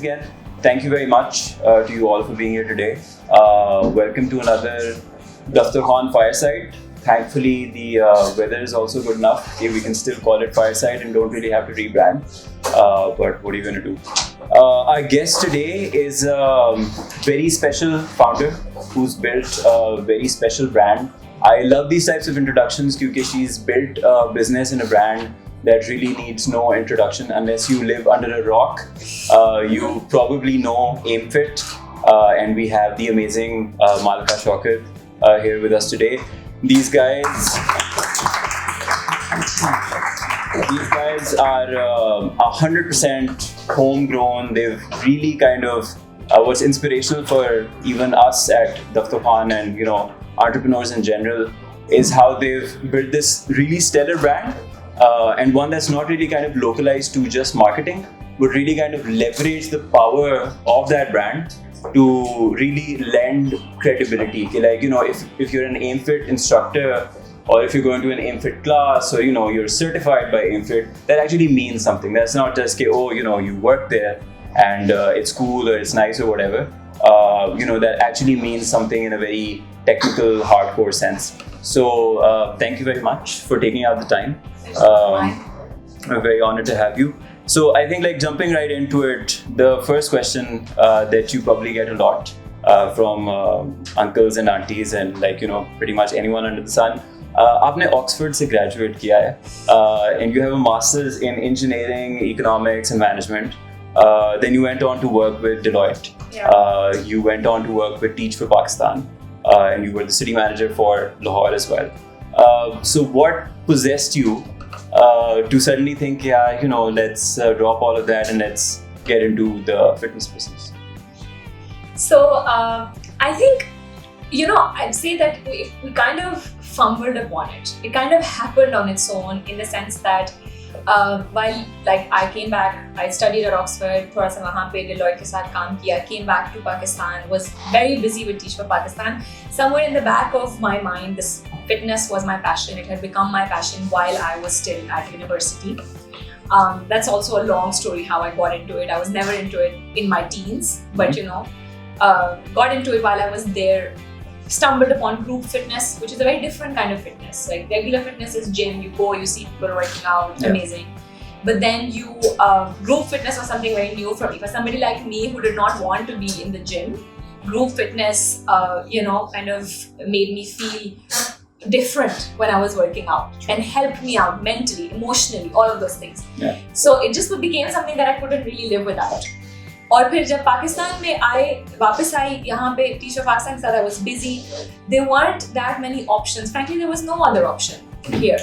again, thank you very much to you all for being here today. Welcome to another Daftarkhwan fireside. Thankfully, the weather is also good enough. Okay, we can still call it fireside and don't really have to rebrand. But what are you going to do? Our guest today is a very special founder who's built a very special brand. I love these types of introductions because she's built a business and a brand that really needs no introduction unless you live under a rock. You probably know AimFit, and we have the amazing Mahlaqa Shaukat here with us today. These guys are 100% homegrown. They've really kind of what's inspirational for even us at Daftarkhwan and entrepreneurs in general is how they've built this really stellar brand. And one that's not really kind of localized to just marketing, but really kind of leverage the power of that brand to really lend credibility. Like, if you're an AimFit instructor, or if you're going to an AimFit class, or you're certified by AimFit, that actually means something. That's not just you work there and it's cool or it's nice or whatever. That actually means something in a very technical, hardcore sense. So thank you very much for taking out the time. I'm very honored to have you. So I think jumping right into it, the first question that you probably get a lot from uncles and aunties and pretty much anyone under the sun. आपने Oxford से graduate किया है, and you have a master's in engineering, economics and management. Then you went on to work with Deloitte. Yeah. You went on to work with Teach for Pakistan, and you were the city manager for Lahore as well. So what possessed you to suddenly think, let's drop all of that and let's get into the fitness business? So I think, I'd say that we kind of fumbled upon it. It kind of happened on its own in the sense that while I came back, I studied at Oxford, थोड़ा सा वहाँ पे Deloitte के साथ काम किया, came back to Pakistan, was very busy with Teach for Pakistan. Somewhere in the back of my mind, this fitness was my passion. It had become my passion while I was still at university. That's also a long story how I got into it. I was never into it in my teens, but got into it while I was there. Stumbled upon group fitness, which is a very different kind of fitness. Like regular fitness is gym, you go, you see people working out, amazing. But then group fitness was something very new for me. For somebody like me who did not want to be in the gym, group fitness, kind of made me feel different when I was working out and helped me out mentally, emotionally, all of those things. Yeah. So it just became something that I couldn't really live without. और फिर जब पाकिस्तान में वापस आई यहाँ पे Teach for Pakistan के साथ I was busy. There weren't that many options. Frankly, there was no other option here.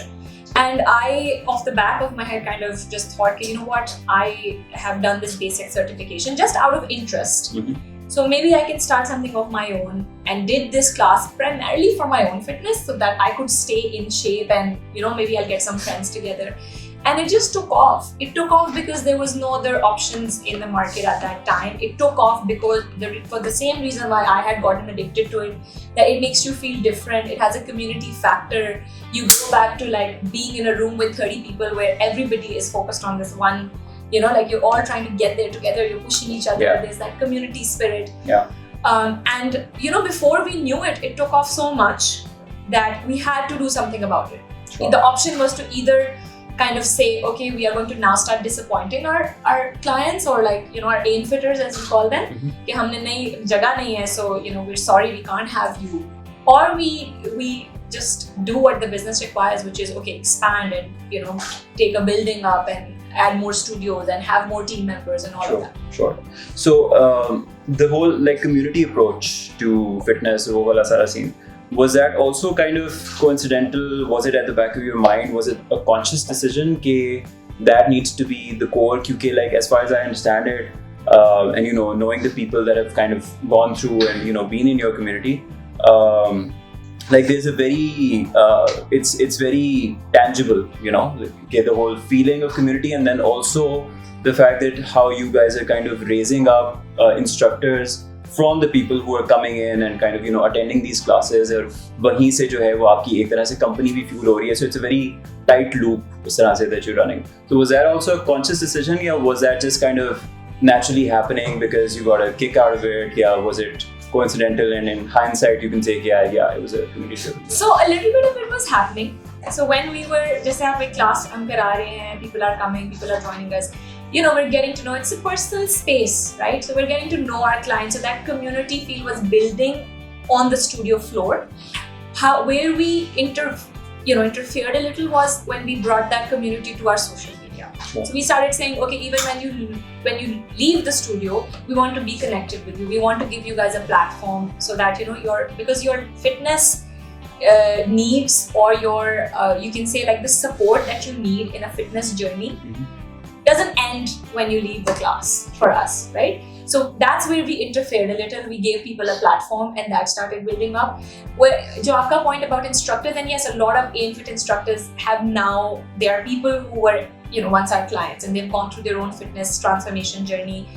And I, off the back of my head, kind of just thought, what? I have done this basic certification just out of interest. Mm-hmm. So maybe I can start something of my own, and did this class primarily for my own fitness so that I could stay in shape and, maybe I'll get some friends together. And it just took off. It took off because there was no other options in the market at that time. It took off because for the same reason why I had gotten addicted to it, that it makes you feel different. It has a community factor. You go back to being in a room with 30 people where everybody is focused on this one, you're all trying to get there together. You're pushing each other. Yeah. There's that community spirit. Yeah. And before we knew it, it took off so much that we had to do something about it. Sure. The option was to either kind of say, okay, we are going to now start disappointing our clients or our AimFitters as we call them, कि हमने नई जगह नहीं है, so we're sorry we can't have you, or we just do what the business requires, which is okay, expand and take a building up and add more studios and have more team members and all of that. Sure. So the whole community approach to fitness, wo wala sara scene, was that also kind of coincidental? Was it at the back of your mind? Was it a conscious decision that needs to be the core? Because as far as I understand it, and knowing the people that have kind of gone through and been in your community, there's a very it's very tangible, the whole feeling of community, and then also the fact that how you guys are kind of raising up instructors from the people who are coming in and kind of attending these classes, और वहीं से जो है वो आपकी एक तरह से company भी fuel हो रही है, so it's a very tight loop उस तरह से that you're running. So was that also a conscious decision, or was that just kind of naturally happening because you got a kick out of it? Yeah, was it coincidental? And in hindsight, you can say, yeah, it was a community trip. So a little bit of it was happening. So when we were just having class, people are coming, people are joining us. We're getting to know, it's a personal space, right? So we're getting to know our clients. So that community feel was building on the studio floor. Where we interfered a little was when we brought that community to our social media. Sure. So we started saying, okay, even when you leave the studio, we want to be connected with you. We want to give you guys a platform so that because your fitness needs, or your you can say like the support that you need in a fitness journey doesn't end when you leave the class for us, right? So that's where we interfered a little. We gave people a platform, and that started building up. Jo aapka point about instructors, and yes, a lot of AimFit instructors they are people who were once our clients, and they've gone through their own fitness transformation journey,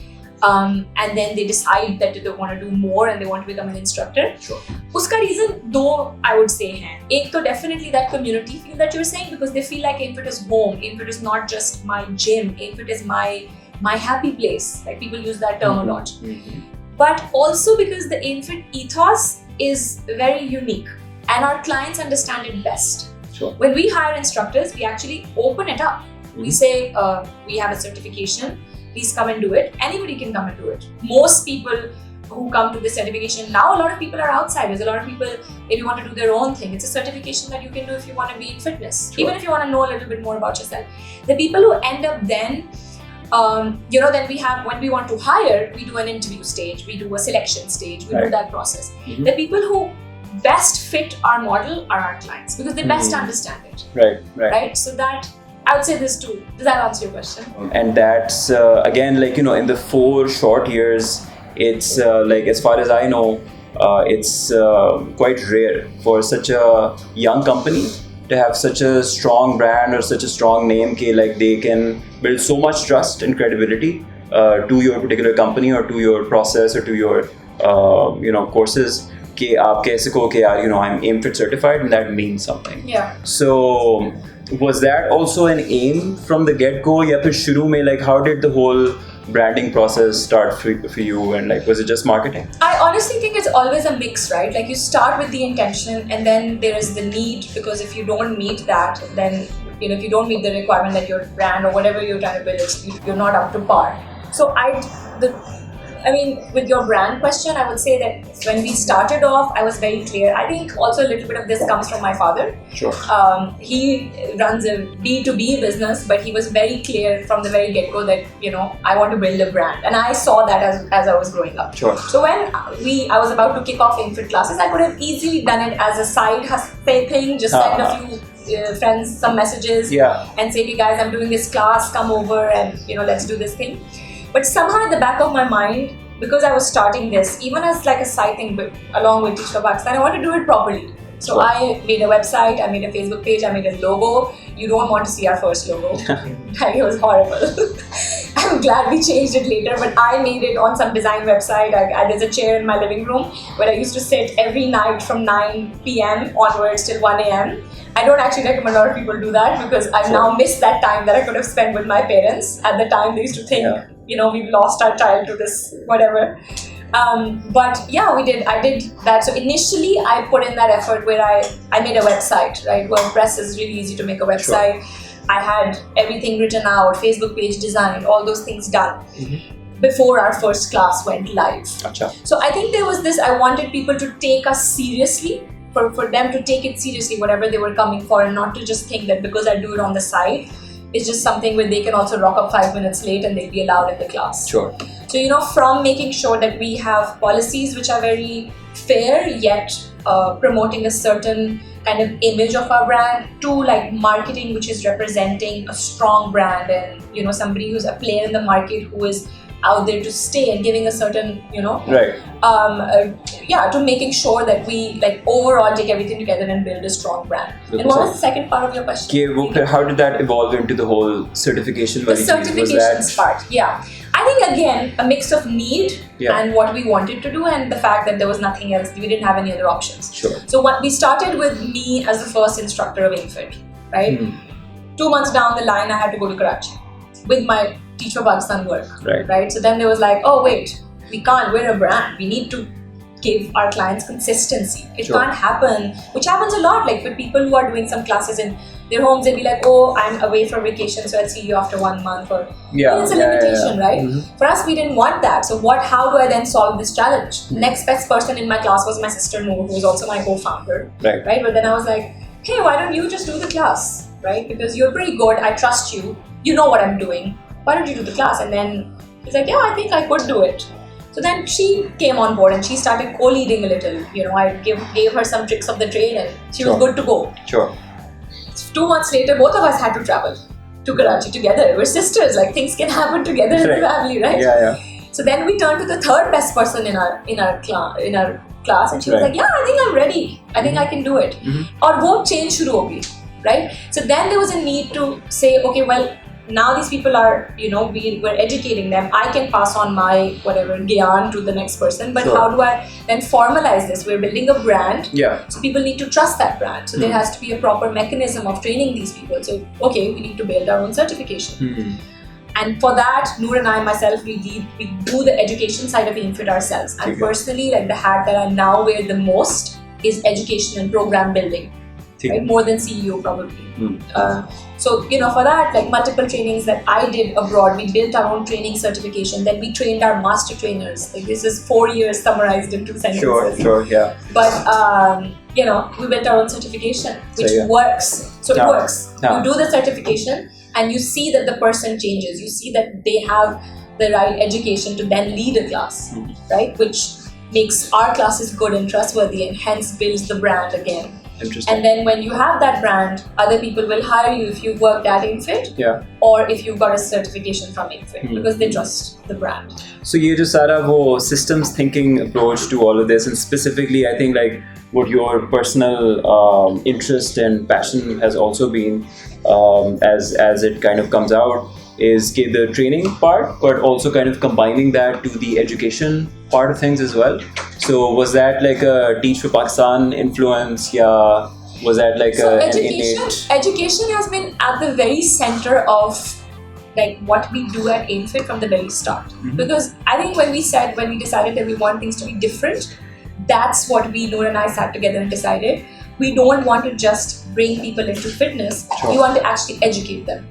and then they decide that they want to do more and they want to become an instructor. Sure. Uska reason though I would say hai. Ek to definitely that community feel that you're saying, because they feel like AimFit is home. AimFit is not just my gym. AimFit is my happy place. Like people use that term a lot. But also because the AimFit ethos is very unique and our clients understand it best. Sure. When we hire instructors, we actually open it up. We say, we have a certification, please come and do it. Anybody can come and do it. Most people who come to this certification, now a lot of people are outsiders. A lot of people maybe want to do their own thing. It's a certification that you can do if you want to be in fitness. Sure. Even if you want to know a little bit more about yourself. The people who end up then, then we have, when we want to hire, we do an interview stage, we do a selection stage, we do that process. The people who best fit our model are our clients, because they best understand it. Right. So that, I would say this too. Does that answer your question? And that's again, in the 4 short years, it's as far as I know, it's quite rare for such a young company to have such a strong brand or such a strong name they can build so much trust and credibility to your particular company or to your process or to your courses. I'm AimFit certified, and that means something. Yeah. So was that also an aim from the get-go? Ya phir shuru mein, how did the whole branding process start for you, and was it just marketing? I honestly think it's always a mix, right? You start with the intention, and then there is the need, because if you don't meet that, then if you don't meet the requirement that your brand or whatever you're trying to build, you're not up to par. So with your brand question, I would say that when we started off, I was very clear. I think also a little bit of this comes from my father. Sure. He runs a B2B business, but he was very clear from the very get-go that, I want to build a brand. And I saw that as I was growing up. Sure. So when I was about to kick off AimFit classes, I could have easily done it as a side hustle thing, just send a few friends some messages and say, hey guys, I'm doing this class, come over and, let's do this thing. But somehow at the back of my mind, because I was starting this, even as a side thing, but along with Teach for Pakistan, I want to do it properly. So I made a website, I made a Facebook page, I made a logo. You don't want to see our first logo. It was horrible. I'm glad we changed it later, but I made it on some design website. There's a chair in my living room where I used to sit every night from 9 p.m. onwards till 1 a.m. I don't actually recommend a lot of people do that, because I've now missed that time that I could have spent with my parents. At the time, they used to think, we've lost our child to this, whatever. But yeah, I did that. So initially, I put in that effort where I made a website, right? WordPress is really easy to make a website. Sure. I had everything written out, Facebook page designed, all those things done before our first class went live. Achha. So I think there was this, I wanted people to take us seriously, for them to take it seriously, whatever they were coming for, and not to just think that because I do it on the side, it's just something where they can also rock up 5 minutes late and they'll be allowed in the class. Sure. So, from making sure that we have policies which are very fair, yet promoting a certain kind of image of our brand, to marketing which is representing a strong brand and, somebody who's a player in the market who is out there to stay and giving a certain, right. To making sure that we overall take everything together and build a strong brand. And what was the second part of your question? How did that evolve into the whole certification? The certifications part, I think again, a mix of need and what we wanted to do, and the fact that there was nothing else, we didn't have any other options. Sure. So what we started with me as the first instructor of AimFit, right? 2 months down the line, I had to go to Karachi with my Teach for Pakistan work, right? So then there was like, oh wait, we can't, we're a brand, we need to give our clients consistency. It can't happen, which happens a lot, like with people who are doing some classes in their homes, they'll be like, oh, I'm away for vacation, so I'll see you after 1 month, or it's a limitation, right? For us, we didn't want that. So how do I then solve this challenge? Next best person in my class was my sister Noor, who was also my co-founder, right? But then I was like, hey, why don't you just do the class, right? Because you're pretty good, I trust you, you know what I'm doing, why don't you do the class? And then he's like, yeah, I think I could do it. So then she came on board and she started co-leading a little. I gave her some tricks of the trade and she was good to go. 2 months later, both of us had to travel to Karachi together. We're sisters, like things can happen together in the family, right? So then we turned to the third best person in our class, and she was like, yeah, I think I'm ready. I think I can do it. Or wo change shuru hogi, right? So then there was a need to say, okay, well, now these people are, we're educating them. I can pass on my whatever gyan to the next person, but how do I then formalize this? We're building a brand, so people need to trust that brand. So there has to be a proper mechanism of training these people. So okay, we need to build our own certification. And for that, Noor and I, myself, we do the education side of AimFit ourselves. And personally, like the hat that I now wear the most is education and program building. Right? More than CEO probably. So, for that, like multiple trainings that I did abroad, we built our own training certification. Then we trained our master trainers. Like this is 4 years summarized in 2 sentences. Sure, yeah. But, we built our own certification, which works. So it works. You do the certification and you see that the person changes. You see that they have the right education to then lead a class, right? Which makes our classes good and trustworthy and hence builds the brand again. Interesting. And then when you have that brand, other people will hire you if you worked at AimFit or if you got a certification from AimFit because they trust the brand. So ये जो सारा वो systems thinking approach to all of this, and specifically I think like what your personal interest and passion has also been as it kind of comes out is the training part, but also kind of combining that to the education part of things as well. So was that like a Teach for Pakistan influence? Yeah, was that like education has been at the very center of like what we do at AimFit from the very start. Because I think when we decided that we want things to be different, that's what Noor and I sat together and decided. We don't want to just bring people into fitness. We want to actually educate them.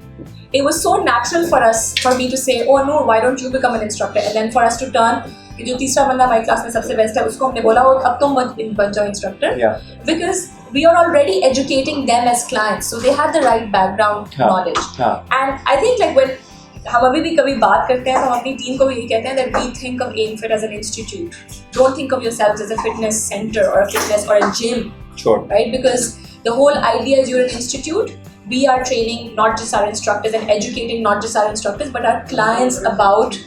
It was so natural for me to say, oh no, why don't you become an instructor? And then for us to turn, जो तीसरा बंदा हमारी class में सबसे best है उसको हमने बोला अब तुम बन जाओ instructor, because we are already educating them as clients, so they have the right background knowledge. And I think like when हम अभी भी कभी बात करते हैं तो हम अपनी टीम को भी यही कहते हैं that we think of AimFit as an institute. Don't think of yourselves as a fitness center or a fitness or a gym, right? Because the whole idea is you're an institute. We are training not just our instructors and educating not just our instructors but our clients about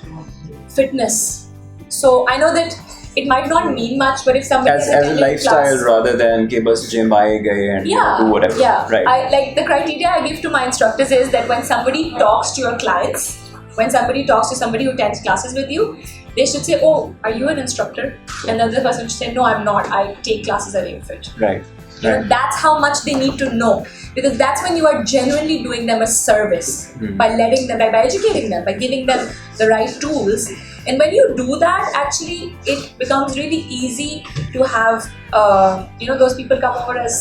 fitness. So I know that it might not mean much, but if somebody as a lifestyle class, rather than ke bas gym aaye gaye and do whatever. Right. I like the criteria I give to my instructors is that when somebody talks to your clients, when somebody talks to somebody who attends classes with you, they should say, "Oh, are you an instructor?" And the other person should say, "No, I'm not. I take classes at AimFit." Right. That's how much they need to know, because that's when you are genuinely doing them a service by letting them, by educating them, by giving them the right tools. And when you do that, actually, it becomes really easy to have, those people come over as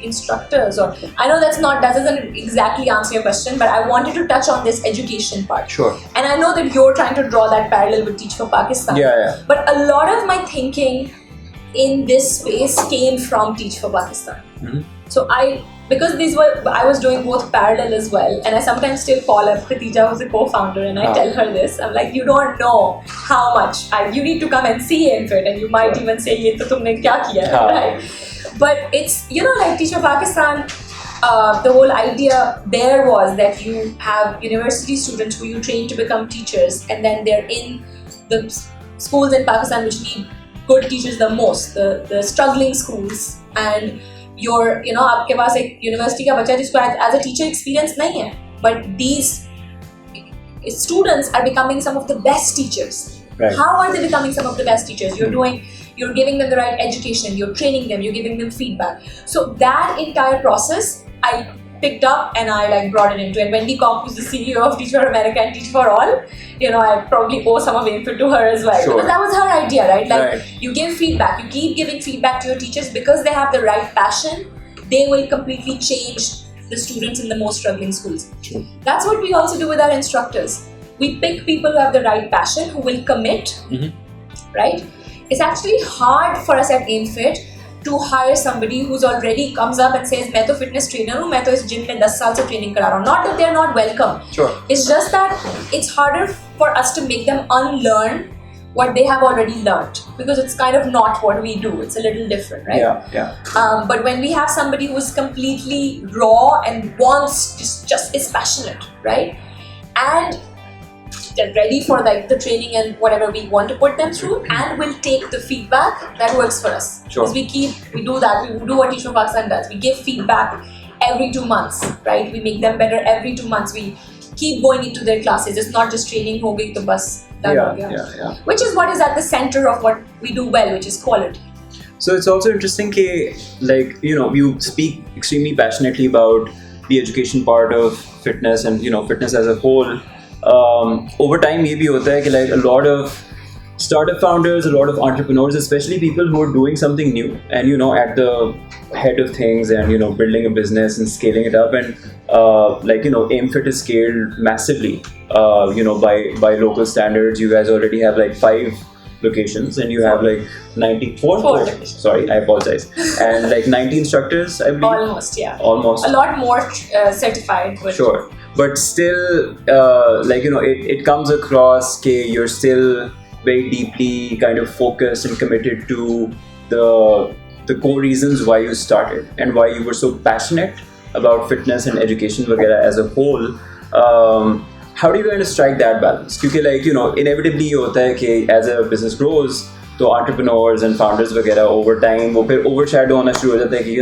instructors. Or I know that doesn't exactly answer your question, but I wanted to touch on this education part. Sure. And I know that you're trying to draw that parallel with Teach for Pakistan. Yeah. But a lot of my thinking in this space came from Teach for Pakistan. So because I was doing both parallel as well, and I sometimes still call up Khatija, who's a co-founder, and I tell her this. I'm like, you don't know how much you need to come and see AimFit, and you might even say, "Ye to tumne kya kiya?" Right? But it's like Teach for Pakistan. The whole idea there was that you have university students who you train to become teachers, and then they're in the schools in Pakistan which need good teachers the most, the struggling schools, and आपके पास एक university का बच्चा जिसको as a teacher experience नहीं है, but these students are becoming some of the best teachers. Right. How are they becoming some of the best teachers? You're giving them the right education, you're training them, you're giving them feedback. So that entire process, I picked up and I like brought it into it. Wendy Kopp, who's the CEO of Teach for America and Teach for All, I probably owe some of AimFit to her as well. Sure. Because that was her idea, right? Like Right. you give feedback, you keep giving feedback to your teachers because they have the right passion, they will completely change the students in the most struggling schools. Sure. That's what we also do with our instructors. We pick people who have the right passion, who will commit, right? It's actually hard for us at AimFit to hire somebody who's already comes up and says, मैं तो fitness trainer हूँ, मैं तो इस gym में 10 साल से training करा रहा हूँ. Not that they're not welcome. Sure. It's just that it's harder for us to make them unlearn what they have already learned, because it's kind of not what we do. It's a little different, right? Yeah. But when we have somebody who's completely raw and wants, just is passionate, right? And they're ready for like the training and whatever we want to put them through, and will take the feedback that works for us. Sure. Because we do that. We do what Teach for Pakistan does. We give feedback every 2 months, right? We make them better every 2 months. We keep going into their classes. It's not just training ho gayi to bus. Yeah. Which is what is at the center of what we do well, which is quality. So it's also interesting that, you speak extremely passionately about the education part of fitness and, fitness as a whole. Over time, ये भी होता है कि like a lot of startup founders, a lot of entrepreneurs, especially people who are doing something new and, at the head of things and, building a business and scaling it up, and AimFit is scaled massively, by local standards. You guys already have like 5 locations and you have like 94. Four. Sorry, I apologize. And like 90 instructors, I believe. Almost, yeah. Almost. A lot more certified. But sure. But still, it comes across that you're still very deeply kind of focused and committed to the core reasons why you started and why you were so passionate about fitness and education vagara as a whole. How do you kind of strike that balance? Because inevitably ये होता है कि as a business grows, तो entrepreneurs and founders वगैरह over time वो फिर overshadow होना शुरू हो जाता है कि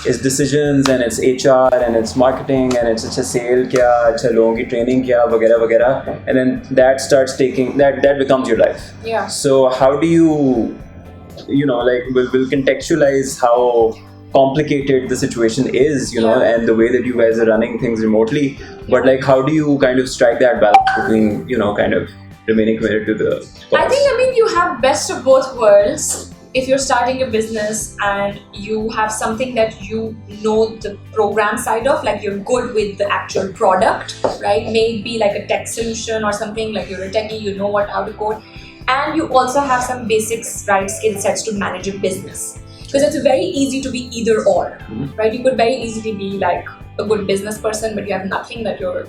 it's decisions and it's HR and it's marketing and it's अच्छा sale क्या, अच्छा लोगों की training क्या वगैरह वगैरह, and then that starts taking that becomes your life. Yeah. So how do you will contextualize how complicated the situation is, and the way that you guys are running things remotely, but like how do you kind of strike that balance between kind of remaining committed to the cause? I think you have best of both worlds. If you're starting a business and you have something that you know the program side of, like you're good with the actual product, right? Maybe like a tech solution or something, like you're a techie, you know how to code, and you also have some basics, right, skill sets to manage a business. Because it's very easy to be either or, right? You could very easily be like a good business person, but you have nothing that you're,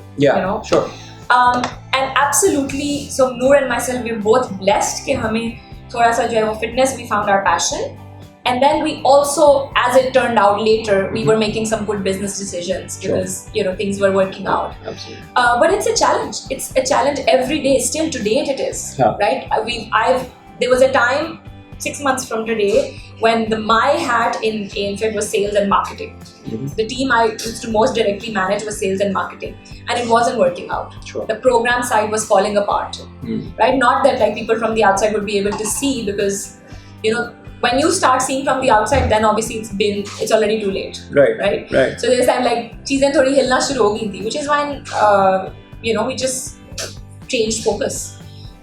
Sure. And absolutely, so Noor and myself, we're both blessed कि हमें थोड़ा सा जो है वो fitness, we found our passion. And then we also, as it turned out later, we were making some good business decisions because, things were working out. Absolutely. But it's a challenge. It's a challenge every day. Still to date it is, right? There was a time 6 months from today when my hat in AimFit was sales and marketing. The team I used to most directly manage was sales and marketing, and it wasn't working out. Sure. The program side was falling apart, right? Not that like people from the outside would be able to see, because when you start seeing from the outside, then obviously it's already too late. Right. So there's time like चीजें थोड़ी हिलना शुरू हो गई थी, which is when we just changed focus.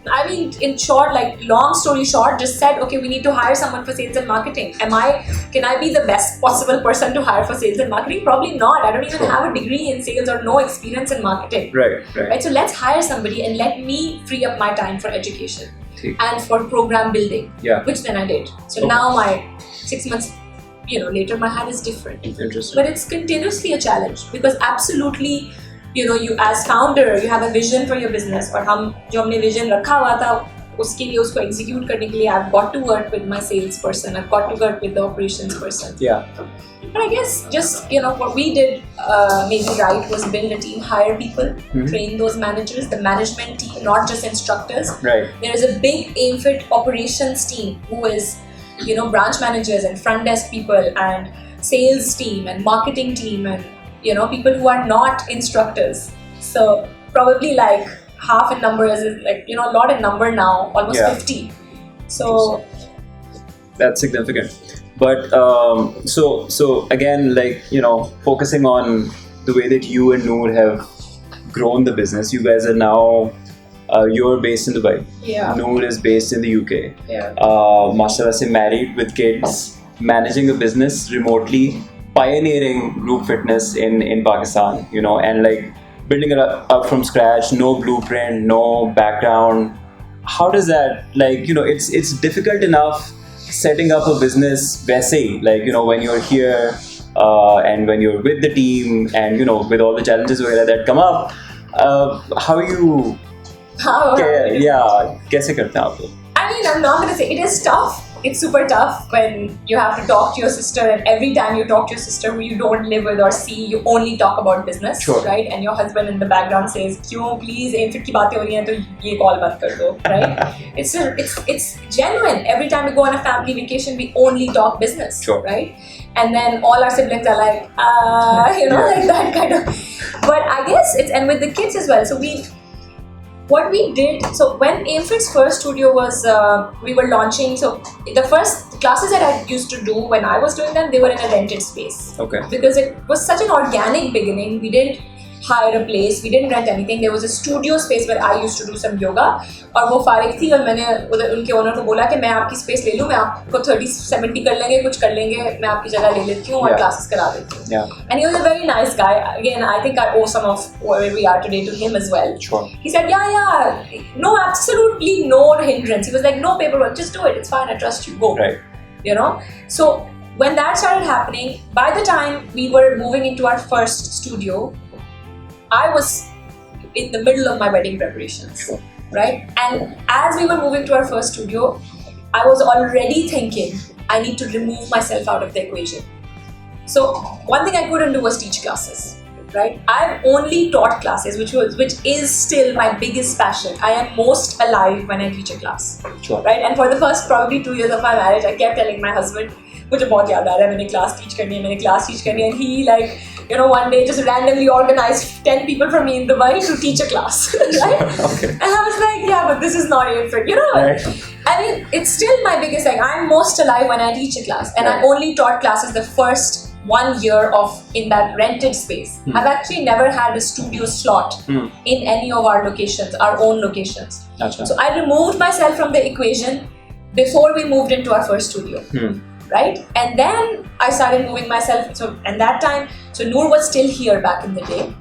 I mean, in short, like long story short, just said, okay, we need to hire someone for sales and marketing. Can I be the best possible person to hire for sales and marketing? Probably not. I don't even have a degree in sales or no experience in marketing. Right. So let's hire somebody and let me free up my time for education and for program building, which then I did. So now my 6 months, later my hat is different. Interesting. But it's continuously a challenge because absolutely, you as founder, you have a vision for your business, और हम जो हमने vision रखा हुआ था उसके लिए उसको execute करने के लिए I've got to work with my sales person, I've got to work with the operations person. Yeah. But I guess just what we did maybe right was build a team, hire people, train those managers, the management team, not just instructors. Right. There is a big AimFit operations team who is branch managers and front desk people and sales team and marketing team and people who are not instructors. So probably like half in number is like, a lot in number now, almost 50. So that's significant. But so again, like, focusing on the way that you and Noor have grown the business. You guys are now, you're based in Dubai. Yeah. Noor is based in the UK. Yeah. Mashallah se married with kids, managing a business remotely, pioneering group fitness in Pakistan, and like building it up from scratch, no blueprint, no background. How does that, it's difficult enough setting up a business वैसे, when you're here and when you're with the team and, with all the challenges that come up, how you, कैसे करते हैं आप लोग? I mean, I'm not going to say it is tough. It's super tough when you have to talk to your sister, and every time you talk to your sister who you don't live with or see, you only talk about business, sure. right? And your husband in the background says, "क्यों please AimFit की बातें हो रही हैं तो ये call बंद कर दो," right? It's genuine. Every time we go on a family vacation, we only talk business, sure. right? And then all our siblings are like, like that kind of. But I guess and with the kids as well. So what we did, so when AimFit's first studio was, we were launching, so the first classes that I used to do when I was doing them, they were in a rented space. Okay. Because it was such an organic beginning. We didn't hire a place, we didn't rent anything. There was a studio space where I used to do some yoga. और वो फारिग थी और मैंने उनके owner को बोला कि मैं आपकी स्पेस ले लूँ, मैं आपको 30-70 कर लेंगे, कुछ कर लेंगे, मैं आपकी जगह ले लेती हूँ और क्लासेस करा देती हूँ. And he was a very nice guy. Again, I think I owe some of where we are today to him as well. Sure. He said, no, absolutely no hindrance. He was like, no paperwork, just do it. It's fine. I trust you. Go. Right. So when that started happening, by the time we were moving into our first studio, I was in the middle of my wedding preparations. Sure. Right? And as we were moving to our first studio, I was already thinking I need to remove myself out of the equation. So one thing I couldn't do was teach classes, right? I've only taught classes, which is still my biggest passion. I am most alive when I teach a class, sure. Right? And for the first probably 2 years of my marriage, I kept telling my husband, मुझे बहुत याद आ रहा है, मैंने class teach करनी है, and he one day just randomly organized 10 people from me in Dubai to teach a class, right? Okay. And I was like, yeah, but this is not AimFit, Right. I mean, it's still my biggest thing. I'm most alive when I teach a class, and right. I only taught classes the first 1 year in that rented space. I've actually never had a studio slot in any of our locations, our own locations. Gotcha. So I removed myself from the equation before we moved into our first studio. Right? And then I started moving myself. So at that time, Noor was still here back in the day.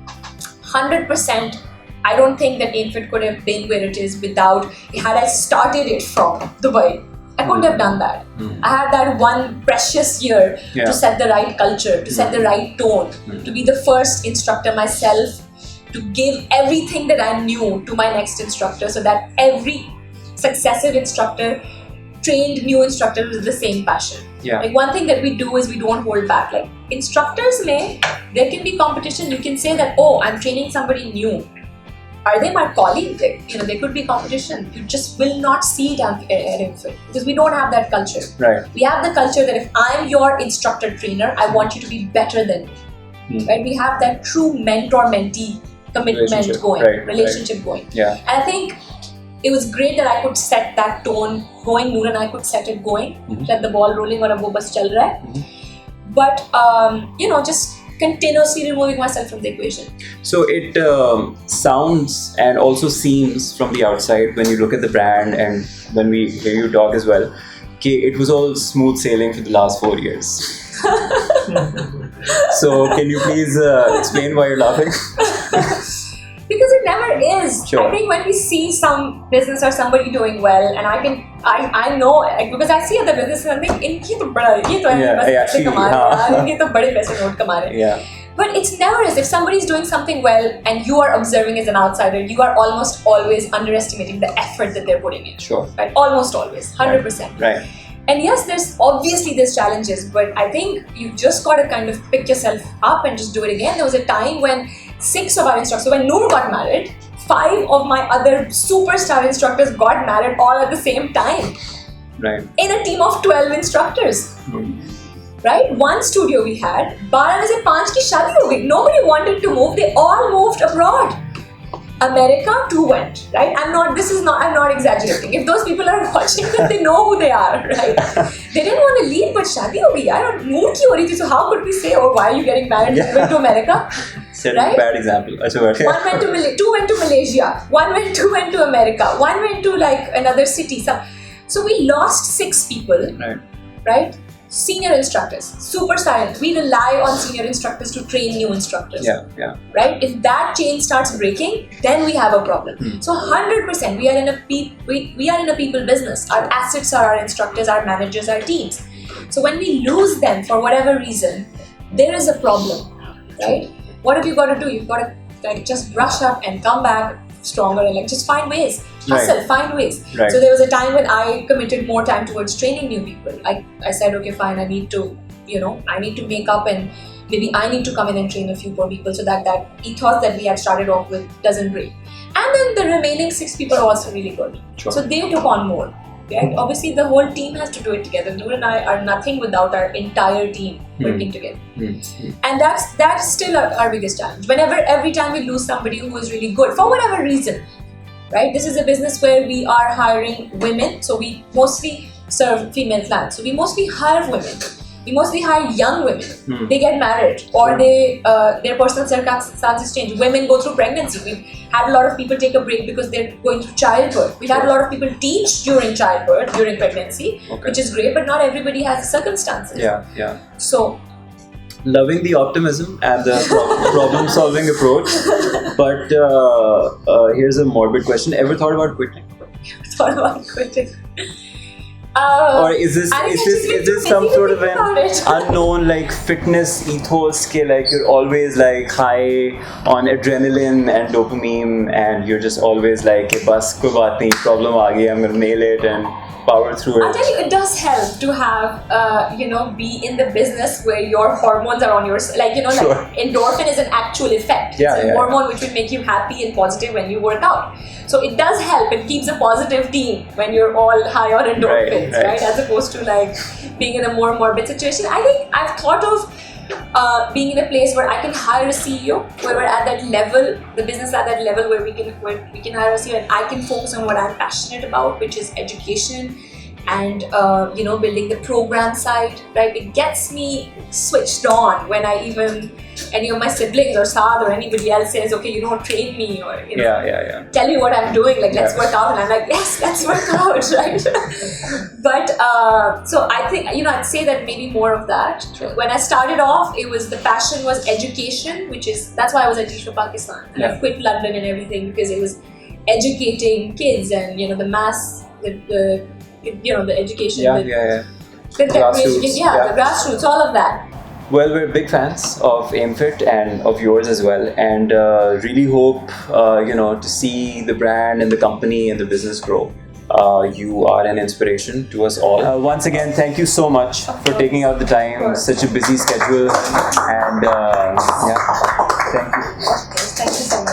100%, I don't think that AimFit could have been where it is had I started it from Dubai. I couldn't have done that. I had that one precious year to set the right culture, to set the right tone, to be the first instructor myself, to give everything that I knew to my next instructor, so that every successive instructor trained new instructors with the same passion. Yeah. Like one thing that we do is we don't hold back. Like instructors there can be competition. You can say that, oh, I'm training somebody new. Are they my colleague? There could be competition. You just will not see it at AimFit because we don't have that culture. Right. We have the culture that if I'm your instructor trainer, I want you to be better than me. Right? We have that true mentor-mentee commitment going. Yeah. And I think it was great that I could set that tone going. Noor and I could set it going, let the ball rolling, और अब वो बस चल रहा है. But just continuously removing myself from the equation. So it sounds and also seems from the outside when you look at the brand and when we hear you talk as well, it was all smooth sailing for the last 4 years. So can you please explain why you're laughing? Because it never is. Sure. I think when we see some business or somebody doing well, and I know, because I see other businesses and I think इनकी तो बड़ा ये तो पैसे कमा रहे हैं, इनके तो बड़े पैसे नोट कमा रहे हैं. Yeah. But it's never is. If somebody is doing something well and you are observing as an outsider, you are almost always underestimating the effort that they're putting in. Sure. Right? Almost always, 100%. Right. And yes, there's challenges, but I think you've just got to kind of pick yourself up and just do it again. There was a time when 6 of our instructors, when Noor got married, 5 of my other superstar instructors got married all at the same time. Right. In a team of 12 instructors. Right? One studio we had, 12 में से 5 की शादी हो गई. Nobody wanted to move. They all moved abroad. America, 2 went, right? I'm not exaggerating. If those people are watching this, they know who they are, right? They didn't want to leave, but शादी हो गई यार, और move की हो रही थी. So how could we say, oh, why are you getting married? You went to America. Setting a bad example. One went to two went to Malaysia, two went to America, one went to like another city. So we lost 6 people, right? Senior instructors, super silent. We rely on senior instructors to train new instructors. Yeah. Right? If that chain starts breaking, then we have a problem. So 100%, we are in a people business. Our assets are our instructors, our managers, our teams. So when we lose them for whatever reason, there is a problem, right? What have you got to do? You've got to like just brush up and come back stronger and like just find ways. Hustle, find ways. Right. So there was a time when I committed more time towards training new people. I said, okay, fine, I need to make up, and maybe I need to come in and train a few more people so that ethos that we had started off with doesn't break. And then the remaining 6 people are also really good. Sure. So they took on more. Right? Obviously, the whole team has to do it together. Noor and I are nothing without our entire team working together. And that's still our biggest challenge. Every time we lose somebody who is really good, for whatever reason, right? This is a business where we are hiring women, so we mostly serve female clients. So we mostly hire women. We mostly hire young women. They get married, or their personal circumstances change. Women go through pregnancy. We've had a lot of people take a break because they're going through childbirth. We've had a lot of people teach during childbirth, during pregnancy, which is great, but not everybody has the circumstances. Yeah. So, loving the optimism and the problem-solving approach. But here's a morbid question. Ever thought about quitting? Or is this some sort of an unknown like fitness ethos like you're always like high on adrenaline and dopamine, and you're just always like bas koi baat nahi, problem aa gaya, I'm gonna nail it and power through it? I'll tell you, it does help to have be in the business where your hormones are on your like endorphin is an actual effect. It's a hormone which will make you happy and positive when you work out. So it does help. It keeps a positive team when you're all high on endorphins, right? As opposed to like being in a more morbid situation. I think I've thought of being in a place where I can hire a CEO, where we're at that level, the business at that level where we can hire a CEO and I can focus on what I'm passionate about, which is education and building the program side, right? It gets me switched on when any of my siblings or Saad or anybody else says, okay, train me or tell me what I'm doing, like let's work out, and I'm like, yes, let's work out, right? But so I think I'd say that maybe more of that. Sure. When I started off, the passion was education, that's why I was at Teach for Pakistan, and I quit London and everything because it was educating kids and the mass, the education, the grassroots, all of that. Well, we're big fans of AimFit and of yours as well, and really hope to see the brand and the company and the business grow. You are an inspiration to us all. Once again, thank you so much for taking out the time. Such a busy schedule, and thank you. Thank you so much.